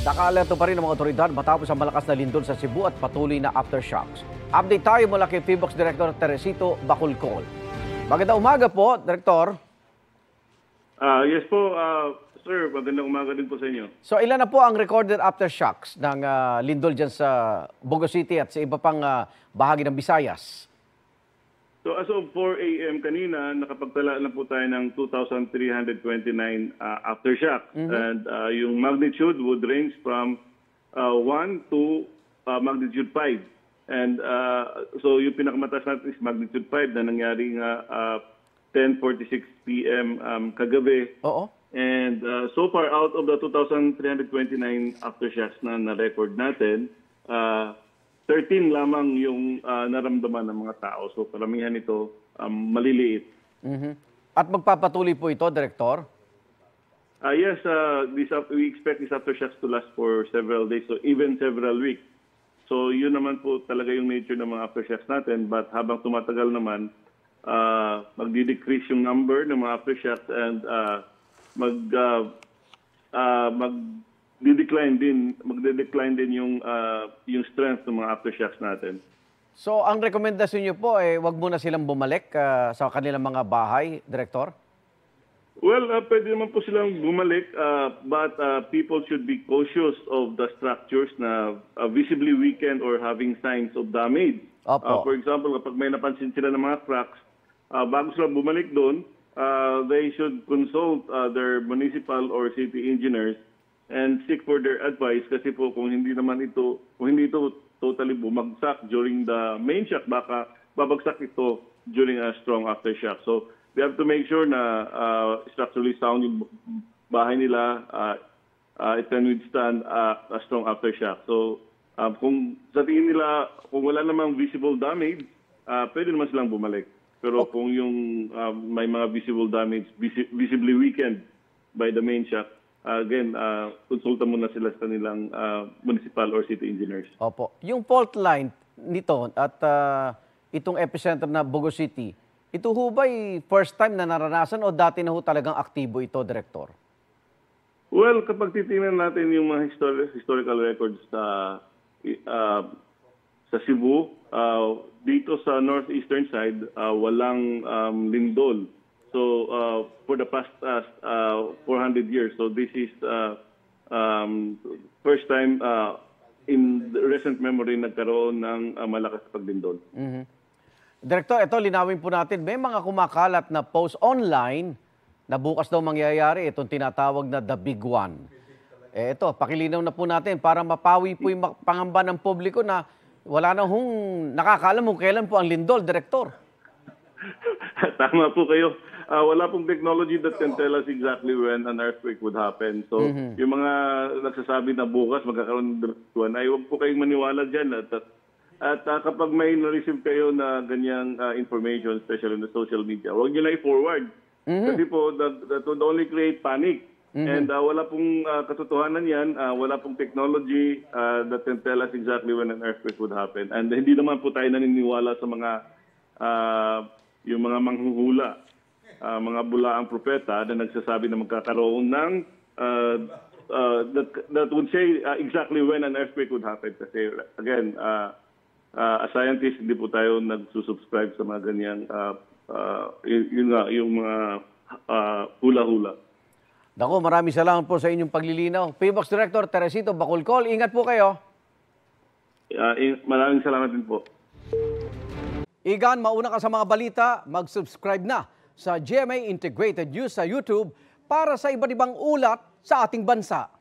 Naka-alerto pa rin ang mga otoridad matapos ang malakas na lindol sa Cebu at patuloy na aftershocks. Update tayo mula kay PHIVOLCS Director Teresito Bacolcol. Magandang umaga po, Director. Yes po, sir. Magandang umaga din po sa inyo. So ilan na po ang recorded aftershocks ng lindol dyan sa Bogo City at sa iba pang bahagi ng Visayas? So as of 4 a.m. kanina, nakapagtala na po tayo ng 2,329 aftershocks. And yung magnitude would range from 1 to magnitude 5. And so yung pinakamataas natin is magnitude 5 na nangyari nga 10:46 p.m. Kagabi. Oo. And so far, out of the 2,329 aftershocks na na-record natin, 13 lamang yung naramdaman ng mga tao. So karamihan ito maliliit. At magpapatuloy po ito, Director? Yes, we expect these aftershocks to last for several days, so even several weeks. So yun naman po talaga yung nature ng mga aftershocks natin. But habang tumatagal naman, magdi-decrease yung number ng mga aftershocks and magde-decline din yung strength ng mga aftershocks natin. So ang rekomendasyon niyo po wag muna silang bumalik sa kanilang mga bahay, Director? Well, pwede naman po silang bumalik, but people should be cautious of the structures na visibly weakened or having signs of damage. For example, kapag may napansin sila ng mga cracks, bago sila bumalik doon, they should consult their municipal or city engineers and seek for their advice kasi po kung hindi ito totally bumagsak during the main shock, baka babagsak ito during a strong aftershock. So we have to make sure na structurally sound yung bahay nila, it can withstand a strong aftershock. So kung sa tingin nila, kung wala namang visible damage, pwede naman silang bumalik. Pero kung yung may mga visible damage, visibly weakened by the main shock, again, konsulta muna sila sa kanilang municipal or city engineers. Opo. Yung fault line nito at itong epicenter na Bogo City, ito ho ba'y first time na naranasan o dati na ho talagang aktibo ito, Director? Well, kapag titingnan natin yung mga historical records sa Cebu, dito sa northeastern side, walang lindol. So for the past 400 years, so this is first time in the recent memory nagkaroon ng malakas na paglindol. Director, ito linawin po natin, may mga kumakalat na post online na bukas daw mangyayari itong tinatawag na The Big One. Ito, pakilinaw na po natin para mapawi po yung pangamba ng publiko na wala na hong nakakaalam kung kailan po ang lindol, Director. Tama po kayo. Wala pong technology that can tell us exactly when an earthquake would happen. So, yung mga nagsasabi na bukas magkakaroon ng one, ay huwag po kayong maniwala dyan. At kapag may na-receive kayo na ganyang information, especially on the social media, huwag nyo na i-forward. Kasi po, that would only create panic. And wala pong katotohanan yan, wala pong technology that can tell us exactly when an earthquake would happen. And hindi naman po tayo naniniwala sa mga yung mga manghuhula, mga bulaang propeta na nagsasabi na magkakaroon ng that would say exactly when an earthquake would happen. Kasi again, as scientists, hindi po tayo nagsusubscribe sa mga ganyang yung mga hula-hula. Naku, maraming salamat po sa inyong paglilinaw. PHIVOLCS Director Teresito Bacolcol, ingat po kayo. Maraming salamat din po. Igan, mauna ka sa mga balita, mag-subscribe na sa GMA Integrated News sa YouTube para sa iba't ibang ulat sa ating bansa.